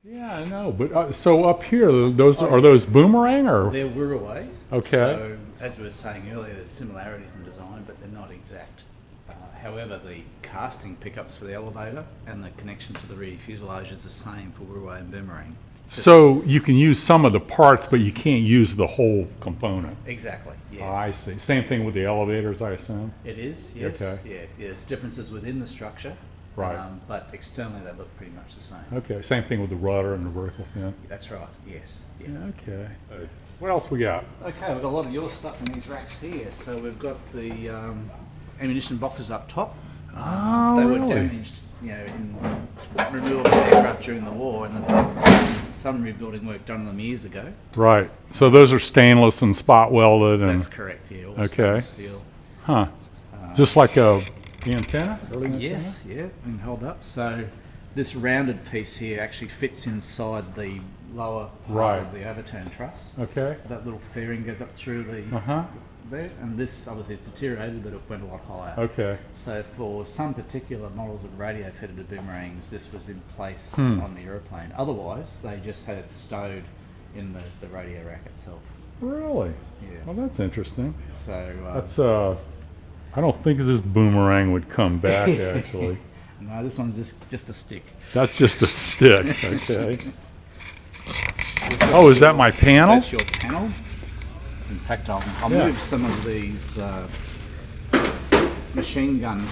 Yeah, I know. But so up here, are those Boomerang or? They're Wirraway. Okay. So as we were saying earlier, there's similarities in design, but they're not exact. However, the casting pickups for the elevator and the connection to the rear fuselage is the same for Wirraway and Boomerang. So you can use some of the parts, but you can't use the whole component. Exactly. Yes. Oh, I see. Same thing with the elevators, I assume. It is. Yes. Okay. Yeah. There's differences within the structure. Right. But externally they look pretty much the same. Okay. Same thing with the rudder and the vertical fin. That's right. Yes. Yeah. Okay. What else we got? Okay, we've got a lot of your stuff in these racks here. So we've got the ammunition boxes up top. Oh, They really? were damaged, in removal of the aircraft during the war, and some rebuilding work done on them years ago. Right. So those are stainless and spot welded, and That's correct. Yeah. All Okay. stainless steel. huh? Just like the antenna. Early antenna? Yes. Yeah. And hold up. So this rounded piece here actually fits inside the lower part Right. of the overturn truss. Okay. That little fairing goes up through the Uh-huh. there, and this obviously is deteriorated, but it went a lot higher. Okay. So for some particular models of radio fitted to Boomerangs, this was in place on the aeroplane. Otherwise, they just had it stowed in the radio rack itself. Really? Yeah. Well, that's interesting. So That's I don't think this Boomerang would come back actually. no, this one's just a stick. That's just a stick. Okay. Oh, is that my panel? That's your panel. In fact, I'll Yeah. move some of these machine gun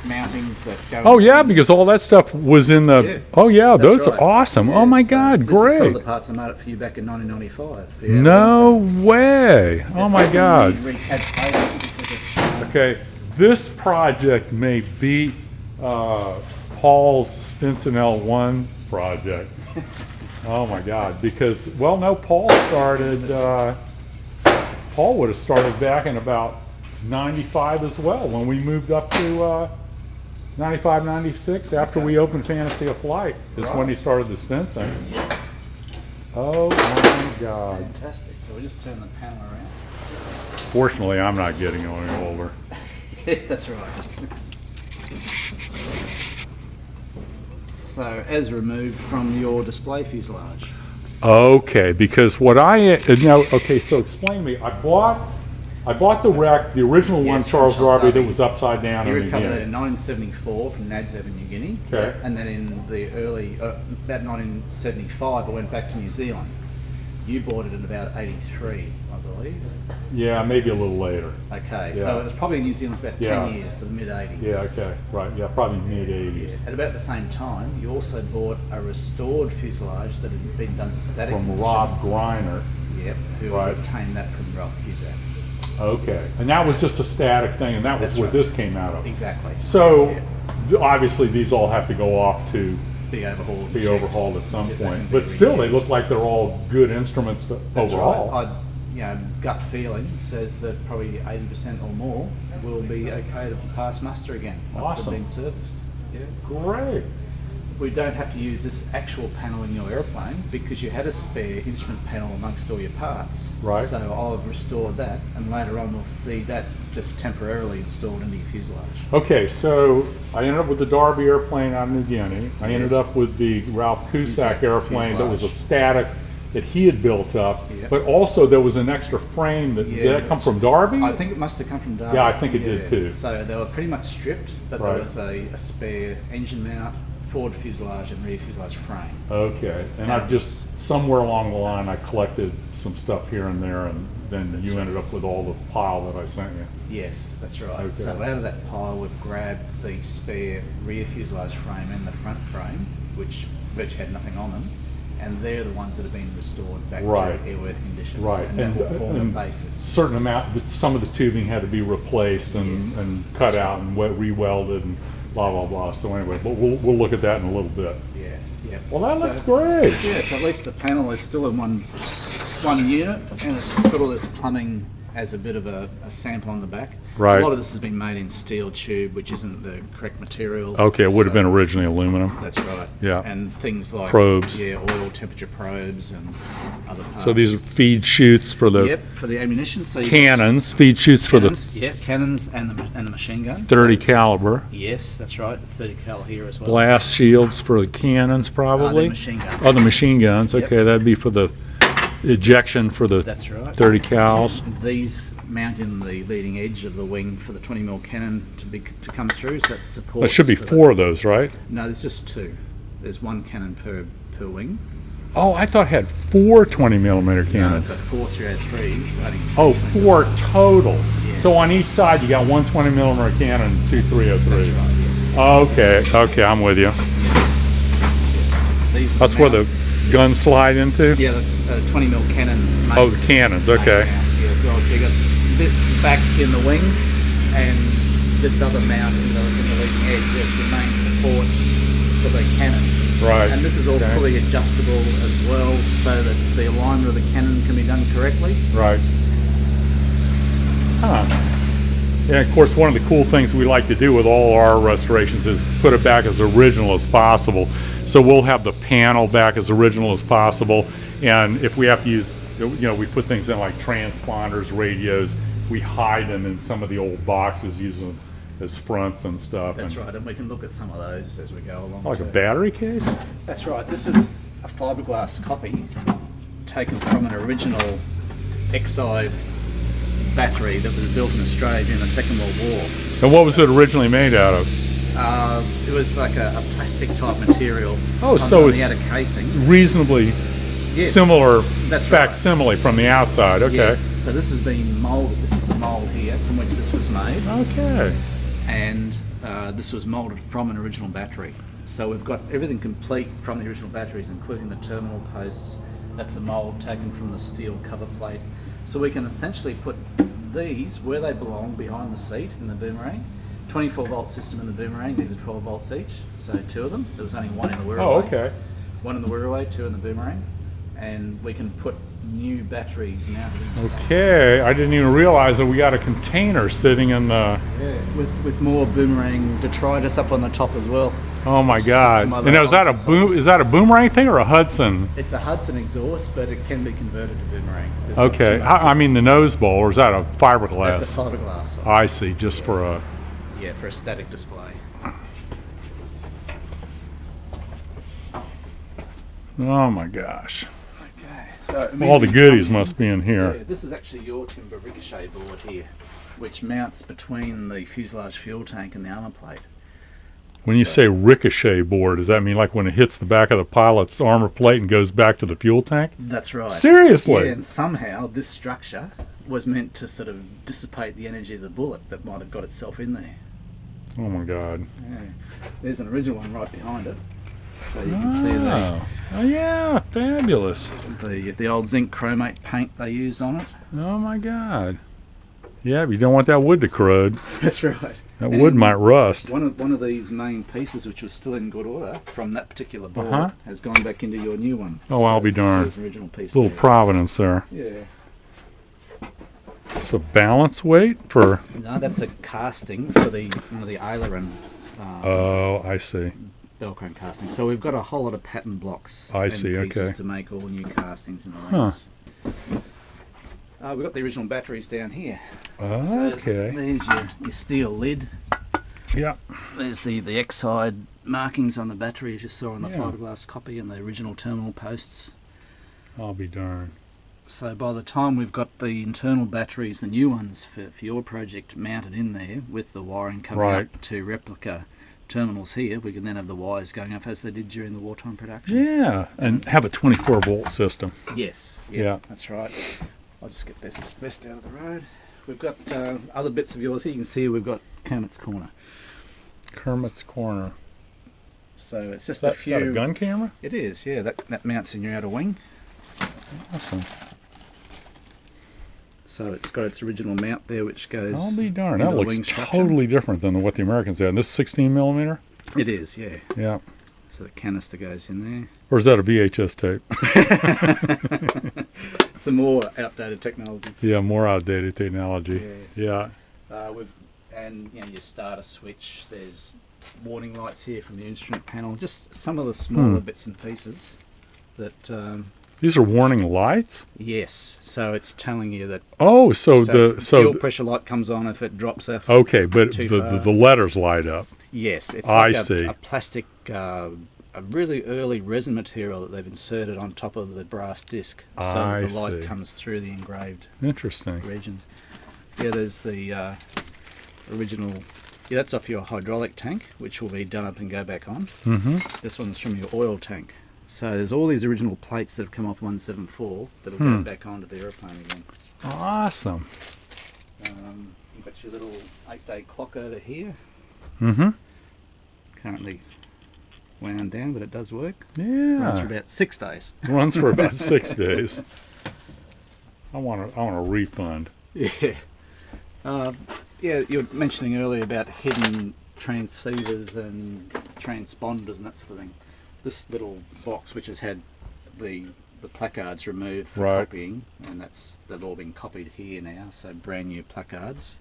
mountings that go. Oh yeah, because all that stuff was in the. Yeah. Oh yeah, That's those right. are awesome. Yeah, Oh my so God, this is some of great! the parts I made up for you back in 1995. Yeah, No way! Oh my God. Okay, this project may beat Paul's Stinson L1 project. Oh my God, because no, Paul started. Paul would have started back in about 95 as well when we moved up to 95, 96 after we opened Fantasy of Flight is when he started the Stinson. Oh my God. Fantastic. So we just turn the panel around. Fortunately, I'm not getting any older. That's right. So as removed from your display fuselage. Okay, because what okay, so explain to me. I bought the wreck, the original one, Yes, from Charles Charles Darby, that Darby. was upside down You in the recovered it beginning. in 1974 from NADSAB in New Guinea. Okay. And then in the early, about 1975, I went back to New Zealand. You bought it in about 83, I believe. Yeah, maybe a little later. Okay, Yeah. so it was probably in New Zealand for about Yeah. 10 years to the mid-80s. Yeah, okay, right, yeah, probably mid-80s. At about the same time, you also bought a restored fuselage that had been done to static From condition. Rob Greiner. Yep, who Right. obtained that from Ralph Cusack. Okay, and that was just a static thing, and that was That's where right. this came out of. Exactly. So, Yeah. obviously, these all have to go off to Be overhauled. be overhauled at some See if they can point. be But still, they reused. look like they're all good instruments to That's overhaul. right. Gut feeling says that probably 80% or more will be okay to pass muster again once Awesome. they've been serviced. Yeah. Great. We don't have to use this actual panel in your airplane because you had a spare instrument panel amongst all your parts. Right. So I've restored that, and later on we'll see that just temporarily installed into your fuselage. Okay, so I ended up with the Darby airplane out of New Guinea. I ended Yes. up with the Ralph Cusack Cusack airplane that was a fuselage. static that he had built up, Yep. but also there was an extra frame that, Yeah, did that come from Darby? I think it must have come from Darby. Yeah, I think it did too. So they were pretty much stripped, but Right. there was a spare engine mount, forward fuselage, and rear fuselage frame. Okay, and I've just, somewhere along the line, I collected some stuff here and there, and then you ended up with all the pile that I sent you. Yes, that's right. Okay. So out of that pile, we've grabbed the spare rear fuselage frame and the front frame, which virtually had nothing on them, and they're the ones that have been restored back Right. to airworthy condition. Right, And that will form and the basis. certain amount, some of the tubing had to be replaced and, Yes. and cut out and re-welded and blah, blah, blah. So anyway, but we'll look at that in a little bit. Yeah, yeah. Well, that So- looks great. Yeah, so at least the panel is still in one unit, and it's got all this plumbing as a bit of a sample on the back. Right. A lot of this has been made in steel tube, which isn't the correct material. Okay, it would have so- been originally aluminum. That's right. Yeah. And things like Probes. Yeah, oil temperature probes and other parts. So these are feed chutes for the Yep, for the ammunition. So you've cannons, feed chutes got for cannons, the yeah, cannons and the machine guns. 30 So- caliber. Yes, that's right. 30 cal here as well. Blast shields for the cannons, probably. The machine guns. Oh, the machine guns. Yep. Okay, that'd be for the ejection for the That's right. 30 cals. These mount in the leading edge of the wing for the 20mm cannon to come through. So that's support. There should be 4 of those, right? No, there's just 2. There's 1 cannon per wing. Oh, I thought it had 4 20mm So cannons. 4 303s. Adding 2. Oh, 4 total. Yes. So on each side you got 1 20mm cannon and 2 303s. That's right. Yes. Okay, I'm with you. These are That's where the mounts. guns slide into? Yeah, the 20mm cannon. Oh, the cannons, okay. Yeah, as well. So you got this back in the wing, and this other mount in the leading edge. That's the main supports for the cannon. Right. And this is all Okay. fully adjustable as well, so that the alignment of the cannon can be done correctly. Right. Huh. Yeah, of course, one of the cool things we like to do with all our restorations is put it back as original as possible. So we'll have the panel back as original as possible, and if we have to use, we put things in like transponders, radios, we hide them in some of the old boxes, use them as fronts and stuff. That's and right, and we can look at some of those as we go along. Like a too. battery case? That's right. This is a fiberglass copy taken from an original Exide battery that was built in Australia during the Second World War. And what was it originally made out of? It was like a plastic type material. Oh, on, so on it's the outer casing. Reasonably Yes. similar That's right. facsimile from the outside, okay. Yes. So this has been moulded. This is the mould here from which this was made, Okay. and this was moulded from an original battery. So we've got everything complete from the original batteries, including the terminal posts. That's a mould taken from the steel cover plate. So we can essentially put these where they belong, behind the seat in the Boomerang. 24-volt system in the Boomerang. These are 12 volts each. So 2 of them. There was only 1 in the Wirraway. Oh, okay. 1 in the Wirraway, 2 in the Boomerang. And we can put new batteries mounted inside. Okay, I didn't even realize that we got a container sitting in the, Yeah, with more Boomerang detritus up on the top as well. oh my Some God. other And now, is that nonsense also. is that a Boomerang thing or a Hudson? It's a Hudson exhaust, but it can be converted to Boomerang. There's not Okay, too much I mean the nose bowl, or is that a fiberglass? That's a fiberglass one. I see, just for a, Yeah, for a static display. oh my gosh. Okay, so All the goodies must be in Yeah, here. this is actually your timber ricochet board here, which mounts between the fuselage fuel tank and the armor plate. When you say ricochet board, does that mean like when it hits the back of the pilot's armor plate and goes back to the fuel tank? That's right. Seriously? Yeah, and somehow this structure was meant to sort of dissipate the energy of the bullet that might have got itself in there. Oh my God. Yeah. There's an original one right behind it. So you can see the, Oh yeah, fabulous. the old zinc chromate paint they used on it. Oh my God. Yeah, but you don't want that wood to corrode. That's right. That wood might rust. One of these main pieces, which was still in good order from that particular board, Uh-huh. has gone back into your new one. Oh, I'll be darned. There's an original piece Little there. providence there. Yeah. It's a balance weight for, No, that's a casting for one of the aileron oh, I see. Velcro casting. So we've got a whole lot of pattern blocks. I and see, pieces okay. to make all new castings in the Huh. wings. We've got the original batteries down here. So Okay. there's your steel lid. Yeah. There's the Exide markings on the battery, as you saw on the Yeah. fiberglass copy, and the original terminal posts. I'll be darned. So by the time we've got the internal batteries, the new ones for your project, mounted in there with the wiring coming Right. up to replica terminals here, we can then have the wires going up as they did during the wartime production. Yeah, and have a 24-volt system. Yes. Yeah. That's right. I'll just get this rest out of the road. We've got other bits of yours here. You can see we've got Kermit's Corner. Kermit's Corner. So it's just Is a that few. a gun camera? It is, yeah. That mounts in your outer wing. Awesome. So it's got its original mount there, which goes. I'll be darned. into That the looks wing structure. totally different than what the Americans had. This 16 millimeter? It is, yeah. Yeah. So the canister goes in there. Or is that a VHS tape? Some more outdated technology. Yeah, more outdated technology. Yeah. And you know, your starter switch. There's warning lights here from the instrument panel. Just some of the smaller bits and pieces that. These are warning lights? Yes. So it's telling you that. Oh, so fuel pressure light comes on if it drops off. Okay, but too far. the letters light up. Yes, it's I like see. a plastic, a really early resin material that they've inserted on top of the brass disc, so I the light see. comes through the engraved Interesting. regions. Yeah, there's the original. Yeah, that's off your hydraulic tank, which will be done up and go back on. Mm-hmm. This one's from your oil tank. So there's all these original plates that have come off 174 that'll go back onto the aeroplane again. Awesome. You've got your little 8-day clock over here. Mm-hmm. Currently wound down, but it does work. Yeah. Runs for about 6 days. Runs for about 6 days. I want a refund. Yeah. Yeah, you were mentioning earlier about hidden transceivers and transponders and that sort of thing. This little box, which has had the placards removed for copying, and they've all been copied here now, so brand new placards,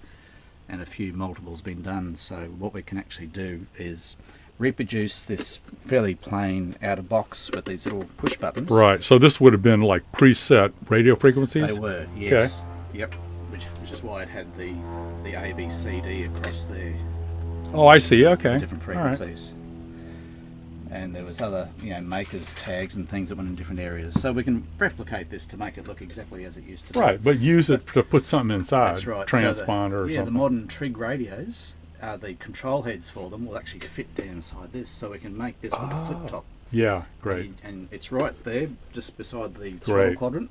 and a few multiples been done. So what we can actually do is reproduce this fairly plain outer box with these little push buttons. Right. So this would have been like preset radio frequencies? They were, yes. Okay. Yep. Which is why it had the A, B, C, D across there. Oh, I see. Okay. Different frequencies. And there was other, makers tags and things that went in different areas. So we can replicate this to make it look exactly as it used to be. Right, but use it to put something inside. That's right. Transponder or something. The modern Trig radios, the control heads for them will actually fit down inside this, so we can make this with a flip top. Yeah, great. And it's right there, just beside the throttle quadrant.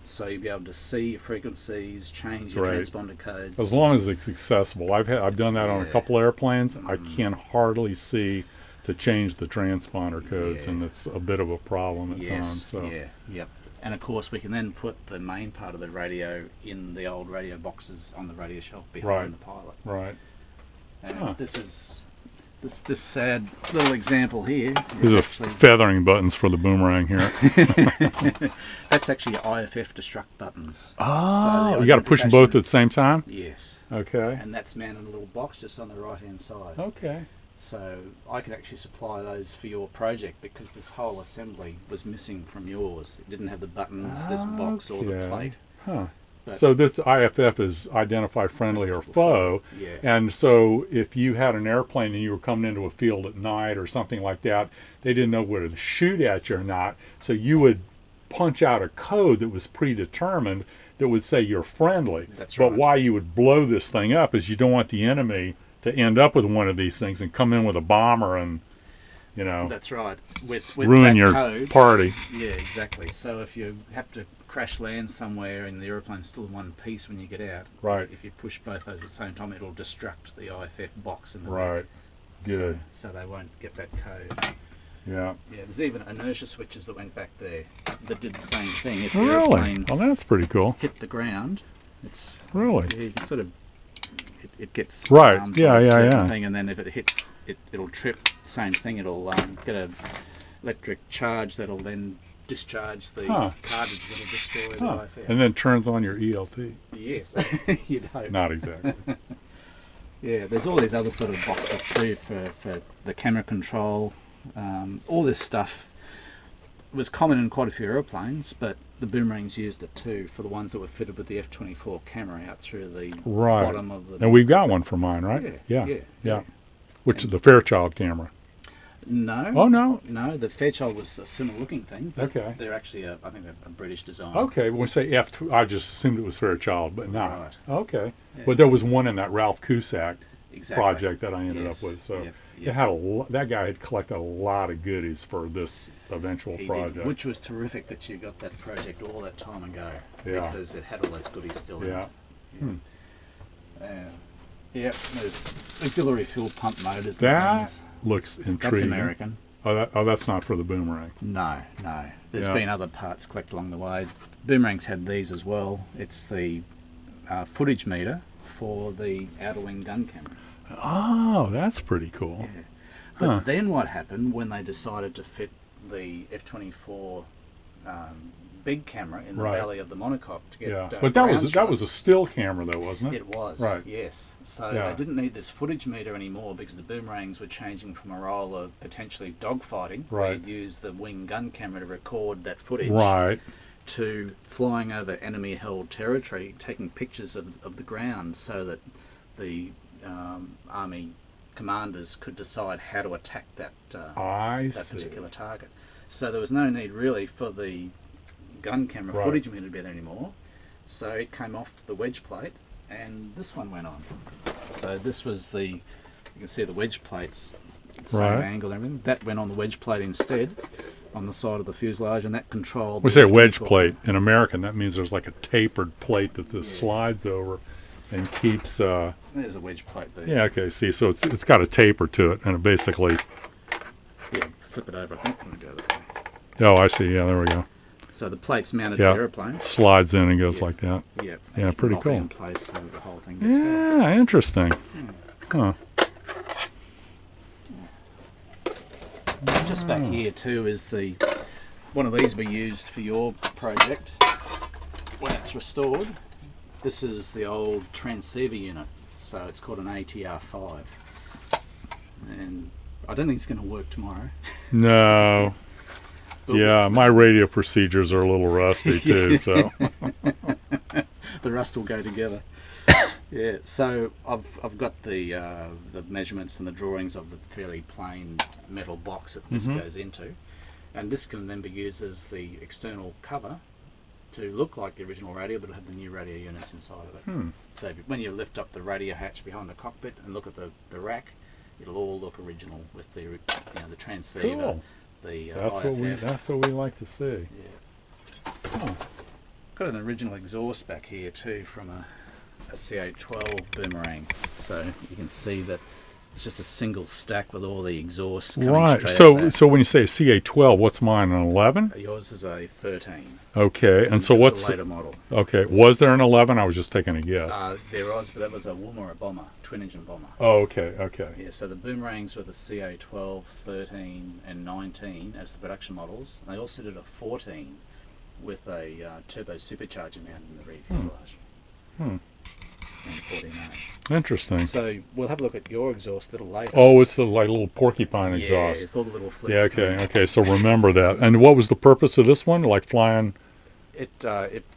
So you'll be able to see your frequencies, change your transponder codes. As long as it's accessible. I've done that on a couple airplanes. I can hardly see to change the transponder codes, and it's a bit of a problem at times. So. Yeah, yep. And of course we can then put the main part of the radio in the old radio boxes on the radio shelf behind the pilot. Right. And this sad little example here. These are feathering buttons for the Boomerang here. That's actually IFF destruct buttons. Oh, so you got to push them both at the same time? Yes. Okay. And that's mounted in a little box just on the right hand side. Okay. So I could actually supply those for your project because this whole assembly was missing from yours. It didn't have the buttons, this box, or the plate. Huh. So this IFF is identify friendly or foe. Yeah. And so if you had an airplane and you were coming into a field at night or something like that, they didn't know whether to shoot at you or not. So you would punch out a code that was predetermined that would say you're friendly. That's right. But why you would blow this thing up is you don't want the enemy to end up with one of these things and come in with a bomber and, That's right. With ruin that your code, party. Yeah, exactly. So if you have to crash land somewhere and the aeroplane's still in one piece when you get out, right? If you push both those at the same time, it'll destruct the IFF box in the right. Good. So they won't get that code. Yeah. Yeah. There's even inertia switches that went back there that did the same thing. If the really? airplane Well, that's pretty cool. hit the ground, it's really you can sort of it gets right. Yeah. thing, and then if it hits, it'll trip. Same thing. It'll get a electric charge that'll then discharge the cartridge that'll destroy the IFF. And then turns on your ELT. Yes, you'd hope. Not exactly. Yeah, there's all these other sort of boxes too for the camera control. All this stuff was common in quite a few aeroplanes, but the Boomerangs used it too for the ones that were fitted with the F-24 camera out through the bottom of the... And we've got one for mine, right? Yeah. Which is the Fairchild camera. No. Oh, no? No, the Fairchild was a similar looking thing. But okay. They're actually, I think, a British design. Okay, when we say F2, I just assumed it was Fairchild, but not. Right. Okay. Yeah. But there was one in that Ralph Cusack project that I ended up with. So it had that guy had collected a lot of goodies for this eventual project. Did, which was terrific that you got that project all that time ago. Yeah. Because it had all those goodies still in it. Yeah. There's auxiliary fuel pump motors. That looks intriguing. That's American. Oh, that's not for the Boomerang. No. There's been other parts collected along the way. Boomerangs had these as well. It's the footage meter for the outer wing gun camera. Oh, that's pretty cool. Yeah. But then what happened when they decided to fit the F-24 big camera in the belly of the monocoque to get but that was a still camera though, wasn't it? It was, right. yes. So they didn't need this footage meter anymore because the boomerangs were changing from a role of potentially dogfighting, where you'd use the wing gun camera to record that footage, to flying over enemy-held territory, taking pictures of the ground so that the army commanders could decide how to attack that particular target. So there was no need really for the gun camera footage meter to be there anymore. So it came off the wedge plate and this one went on. So this was you can see the wedge plates, same angle and everything. That went on the wedge plate instead on the side of the fuselage, and that controlled... We say wedge plate. In American, that means there's like a tapered plate that this slides over and keeps... There's a wedge plate there. Yeah, okay, see, so it's got a taper to it, and it basically... Yeah, flip it over, I think. I'm going to go that way. Oh, I see, yeah, there we go. So the plate's mounted to the aeroplane. Slides in and goes like that. Yeah, yeah, pretty cool. In place so the whole thing gets held. Interesting. Huh. Just back here too is one of these we used for your project when it's restored. This is the old transceiver unit, so it's called an ATR5, and I don't think it's going to work tomorrow. No. Yeah, my radio procedures are a little rusty too, so the rust will go together. Yeah, so I've got the measurements and the drawings of the fairly plain metal box that this goes into, and this can then be used as the external cover to look like the original radio, but it'll have the new radio units inside of it. So when you lift up the radio hatch behind the cockpit and look at the rack, it'll all look original with the the transceiver. Cool. That's what we like to see. Yeah. Got an original exhaust back here too from a CA12 Boomerang, so you can see that it's just a single stack with all the exhaust coming straight out of that. So when you say CA12, what's mine, an 11? Yours is a 13. Okay, and so what's a later model? Okay, was there an 11? I was just taking a guess. There was, but that was a Woomera bomber, twin-engine bomber. Oh, okay. Yeah, so the Boomerangs were the CA12, 13, and 19 as the production models. They also did a 14 with a turbo supercharger mounted in the rear fuselage. And 14A. Interesting. So we'll have a look at your exhaust a little later. Oh, it's the little porcupine exhaust. Yeah, it's all the little flips. Yeah, okay. So remember that. And what was the purpose of this one? Like flying? It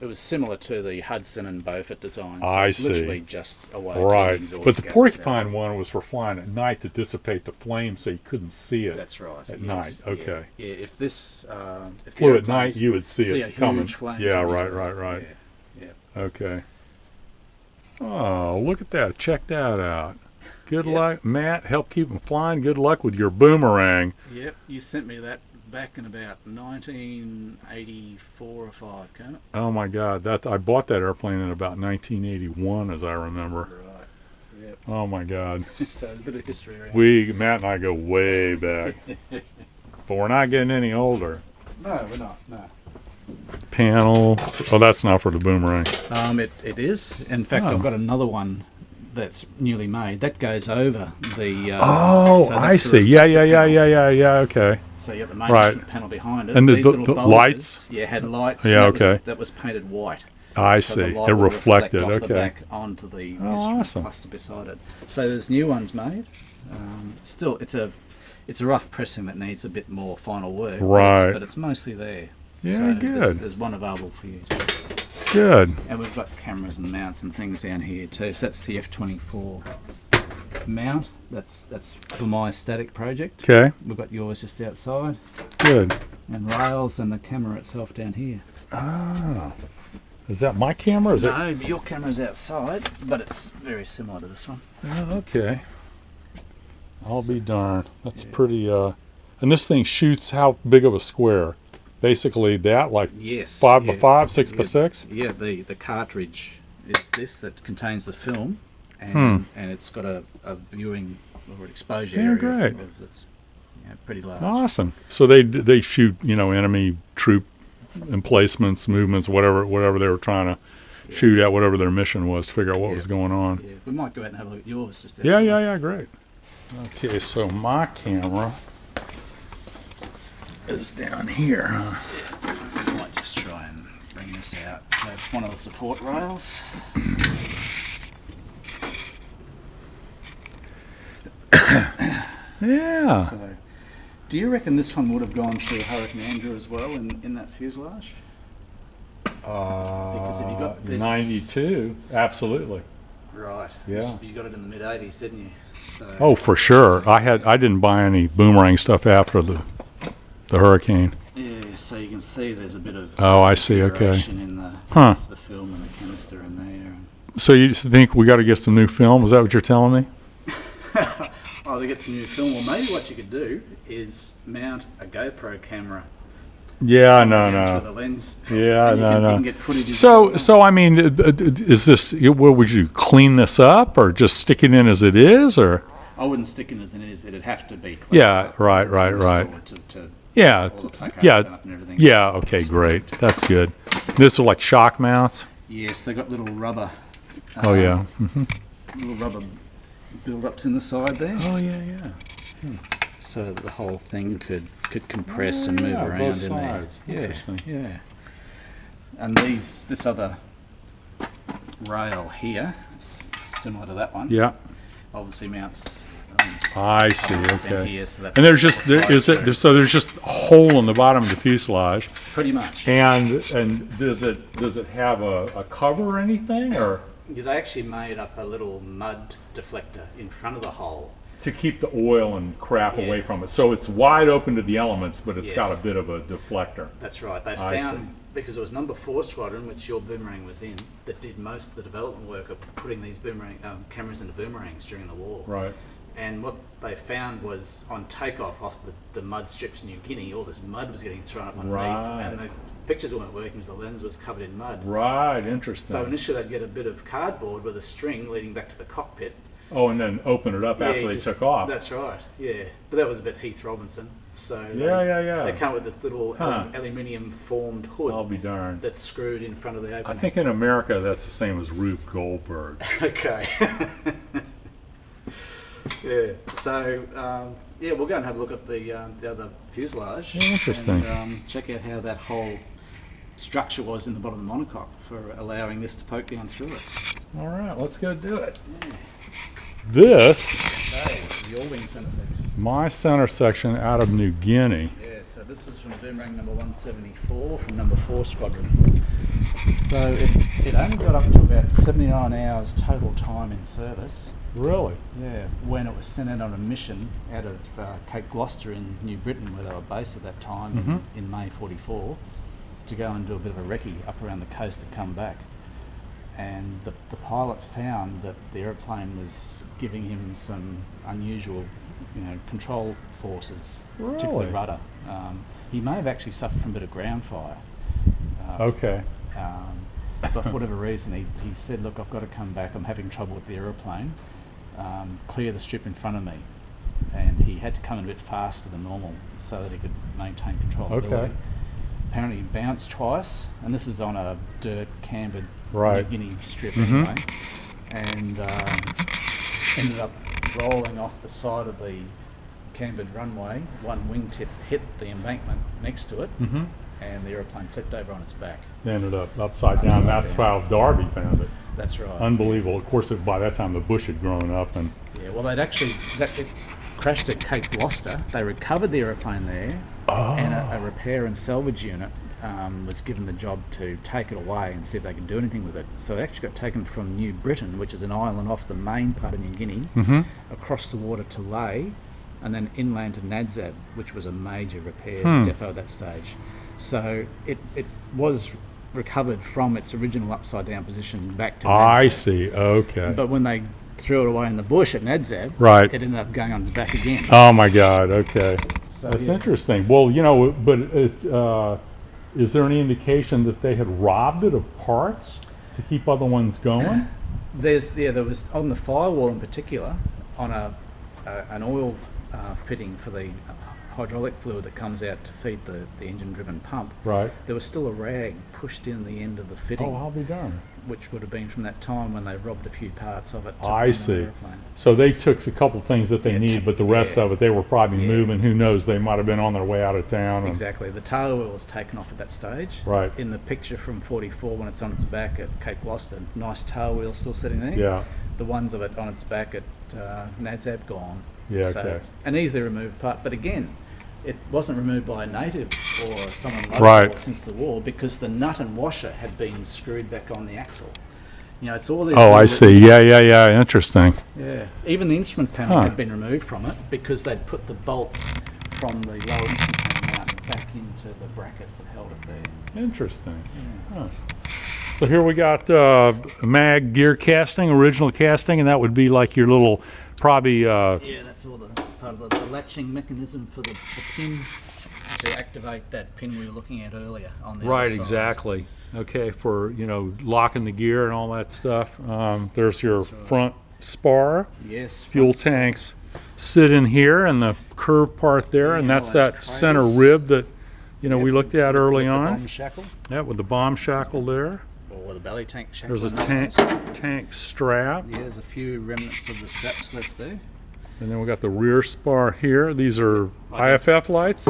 was similar to the Hudson and Beaufort designs. So I it's see. literally just a way to Right. get the exhaust But the gases porcupine out. one was for flying at night to dissipate the flame so you couldn't see it. That's right. At yes. night, okay. Yeah, if this if the Flew at airplanes night, you would see see it a coming. huge flame Yeah, coming right. to it. Yeah. Okay. Oh, look at that. Check that out. Good luck, Matt. Help keep them flying. Good luck with your boomerang. Yep, you sent me that back in about 1984 or 5, Kermit. Oh, my God. I bought that airplane in about 1981, as I remember. Right. Yep. Oh, my God. So a bit of history around. Matt and I go way back. But we're not getting any older. No, we're not. No. Panel. Oh, that's not for the boomerang. It is. In fact, I've got another one that's newly made. That goes over the... so I see. Yeah, okay. So you got the main panel behind it. And These the little bulbs, lights? Yeah, had lights. Yeah, okay. That was painted white. I so see. The light It would reflected. reflect off the Okay. back onto the awesome. cluster beside it. So there's new ones made. Still, it's a rough pressing that needs a bit more final work. Right. But it's mostly there. Yeah, so good. There's one available for you too. Good. And we've got cameras and mounts and things down here too. So that's the F-24 mount. That's for my static project. Okay. We've got yours just outside. Good. And rails and the camera itself down here. Ah. Is that my camera? Is No, your camera's outside, but it's very similar to this one. Oh, okay. I'll be darned. That's pretty, and this thing shoots how big of a square? Basically that, like 5 by 5, 6 by 6? Yeah, the cartridge is this that contains the film, and it's got a viewing or exposure area that's pretty large. Awesome. So they shoot, enemy troop emplacements, movements, whatever they were trying to shoot at, whatever their mission was, to figure out what was going on. Yeah, we might go out and have a look at yours just outside. Yeah, great. Okay, so my camera is down here. I might just try and bring this out. So it's one of the support rails. Yeah. So, do you reckon this one would have gone through Hurricane Andrew as well in that fuselage? Because if you got this 92, absolutely. right, Yeah. you got it in the mid '80s, didn't you? So, Oh, for sure. I didn't buy any Boomerang stuff after the hurricane. yeah. So you can see there's a bit of Oh, I see. Okay. deterioration in the the film and the canister in there. So you think we got to get some new film? Is that what you're telling me? Oh, they get some new film. Well, maybe what you could do is mount a GoPro camera. Yeah, Through no. the lens. Yeah, and you no. can get footage. So I mean, is this? What would you clean this up, or just stick it in as it is, or? I wouldn't stick it as it is. It'd have to be clean. Yeah, right. To Yeah, all the placards yeah, up and everything. yeah. Okay, great. That's good. This are like shock mounts. Yes, they got little rubber. Oh yeah. Little rubber build-ups in the side there, Oh yeah. so that the whole thing could compress and move yeah, around both in sides. there. Interesting. Yeah. And this other rail here, similar to that one, Yeah, obviously mounts. I see. Down Okay. here, so that And there's just slides through. so there's just a hole in the bottom of the fuselage. Pretty much. And does it have a cover or anything, or Yeah, they actually made up a little mud deflector in front of the hole. to keep the oil and crap Yeah. away from it? So it's wide open to the elements, but it's got Yes. a bit of a deflector. That's right. They I found, see. because it was number 4 squadron, which your Boomerang was in, that did most of the development work of putting these Boomerang cameras into Boomerangs during the war. Right. And what they found was on takeoff off the mud strips in New Guinea, all this mud was getting thrown up underneath, Right. and the pictures weren't working because the lens was covered in mud. Right. Interesting. So initially they'd get a bit of cardboard with a string leading back to the cockpit. Oh, and then open it up after you they just- took off. That's right, yeah. But that was a bit Heath Robinson. So Yeah. they come with this little Huh. aluminium formed hood I'll be darned. that's screwed in front of the I opening. think in America that's the same as Rube Goldberg. Okay. Yeah. So we'll go and have a look at the other fuselage. Yeah, interesting. And check out how that whole structure was in the bottom of the monocoque for allowing this to poke down through it. All right, let's go do it. This, Okay, the all-wing centre section. my center section out of New Guinea. Yeah, so this is from Boomerang number 174 from number 4 squadron. So it only got up to about 79 hours total time in service. Really? Yeah, when it was sent out on a mission out of Cape Gloucester in New Britain, where they were based at that time in May 44, to go and do a bit of a recce up around the coast and come back. And the pilot found that the aeroplane was giving him some unusual, control forces, particularly Really? rudder. He may have actually suffered from a bit of ground fire. Okay. But for whatever reason, he said, look, I've got to come back, I'm having trouble with the aeroplane, clear the strip in front of me. And he had to come in a bit faster than normal so that he could maintain controllability. Okay. Apparently he bounced twice, and this is on a dirt cambered Right. New Guinea strip anyway, and ended up rolling off the side of the cambered runway. One wingtip hit the embankment next to it, and the aeroplane flipped over on its back. Ended up upside down. Upside That's down. how Darby found it. That's right. Unbelievable. Of course, by that time the bush had grown up, and Yeah, well, it crashed at Cape Gloucester. They recovered the aeroplane there, and a repair and salvage unit was given the job to take it away and see if they could do anything with it. So it actually got taken from New Britain, which is an island off the main part of New Guinea, across the water to Lae, and then inland to Nadzab, which was a major repair depot at that stage. So it was recovered from its original upside down position back to Nadzab. I see. Okay. But when they threw it away in the bush at Nadzab, Right. it ended up going on its back again. Oh my God. Okay. So, That's yeah. interesting. Well, but is there any indication that they had robbed it of parts to keep other ones going? There was on the firewall in particular, on an oil fitting for the hydraulic fluid that comes out to feed the engine-driven pump. Right. There was still a rag pushed in the end of the fitting. Oh, I'll be darned. which would have been from that time when they robbed a few parts of it. To I run an see. aeroplane. So they took a couple things that they Yeah, need, but the rest of it they were probably Yeah. moving. Who knows? They might have been on their way out of town. And, Exactly. The tail wheel was taken off at that stage. Right. In the picture from 44 when it's on its back at Cape Gloucester, nice tail wheel still sitting there. Yeah. The ones of it on its back at Nadzab gone. Yeah. So, Okay. an easily removed part, but again, it wasn't removed by a native or someone local Right. since the war because the nut and washer had been screwed back on the axle. You know, it's all these. Oh, I little- see. Yeah. Interesting. Yeah. Even the instrument panel Huh. had been removed from it because they'd put the bolts from the lower instrument panel out back into the brackets that held it there. Interesting. Huh. So here we got mag gear casting, original casting, and that would be like your little, probably. Yeah, that's all the part of the latching mechanism for the pin to activate that pin we were looking at earlier on the Right, other side. exactly. Okay, for locking the gear and all that stuff. There's your That's right. front spar. Yes. Fuel front- tanks sit in here, and the curved part there, and Yeah, that's all those that center trays. rib that we Yep, looked at with early the on. bomb shackle Yeah, with the bomb shackle there. or the belly tank shackle. There's a in this tank case. tank strap, Yeah, there's a few remnants of the straps left there. and then we got the rear spar here. These are I IFF lights.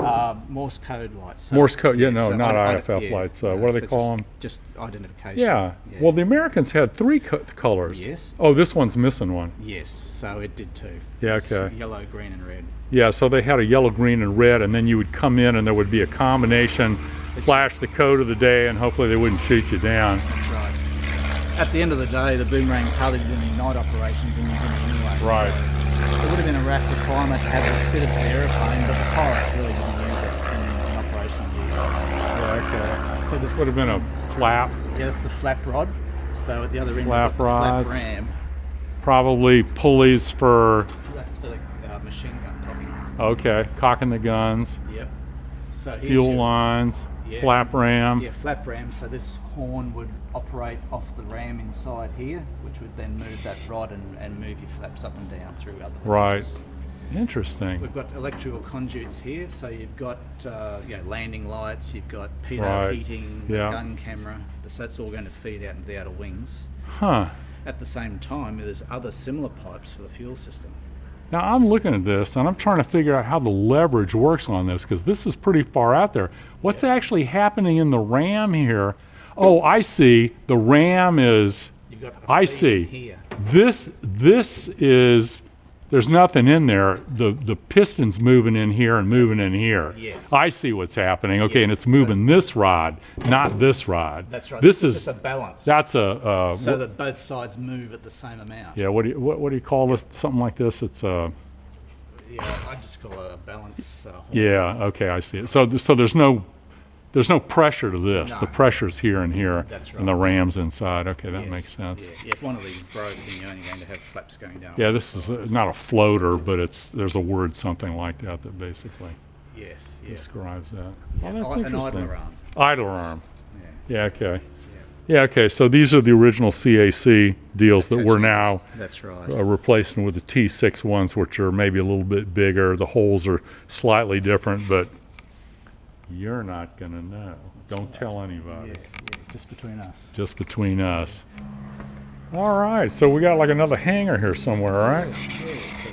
Morse code lights. So- Morse code. Yeah, no, so not I- IFF yeah, lights. no, What do so they call them? Just identification. Yeah. Well, the Americans had three colors. Yes. Oh, this one's missing one. Yes, so it did too. Yeah, It's okay. Yellow, green, and red. Yeah, so they had a yellow, green, and red, and then you would come in and there would be a combination, flash the code of the day, and hopefully they wouldn't shoot you down. That's right. At the end of the day, the Boomerangs hardly did any night operations in New Guinea anyway. Right. So it would have been a RAF requirement to have this fitted to the aeroplane, but the pilots really didn't use it in operational use. Yeah, okay. So this Would have been a flap, Yeah, that's the flap rod. So at the other end, Flap we've got the rods. flap ram. probably pulleys for, That's for the machine gun cocking. okay, cocking the guns, Yep. So here's fuel your- lines, Yeah. flap ram. Yeah, flap ram. So this horn would operate off the ram inside here, which would then move that rod and move your flaps up and down through other Right. ranges. Interesting. We've got electrical conduits here, so you've got landing lights, you've got pitot Right. heating, Yeah. gun camera. So that's all going to feed out into the outer wings. Huh. At the same time, there's other similar pipes for the fuel system. Now I'm looking at this and I'm trying to figure out how the leverage works on this because this is pretty far out there. What's actually happening in the ram here? Oh, I see. The ram is, You've got a I feed see. here. This is, there's nothing in there. The piston's moving in here and moving in here. Yes. I see what's happening. Okay, Yeah, and it's so- moving this rod, not this rod. That's right. This It's is, just a balance. that's a, so that both sides move at the same amount. yeah, what do you call this? Something like this? It's a, Yeah, I just call it a balance. Horn. yeah, okay, I see it. So there's no pressure to this. No. The pressure's here and here, That's and the right. ram's inside. Okay, that Yes, makes sense. Yeah. If one of these broke, then you're only going to have flaps going down. Yeah, this is not a floater, but there's a word something like that that basically Yes. Yeah. describes that. Oh, An that's interesting. idler arm. Idler arm. Yeah. Yeah, okay. Yeah, okay. So these are the original CAC deals that we're now That's right. replacing with the T6 ones, which are maybe a little bit bigger. The holes are slightly different, but you're not going to know. Don't tell anybody. Yeah, just between us. Just between us. All right. So we got like another hangar here somewhere, right? Yeah, so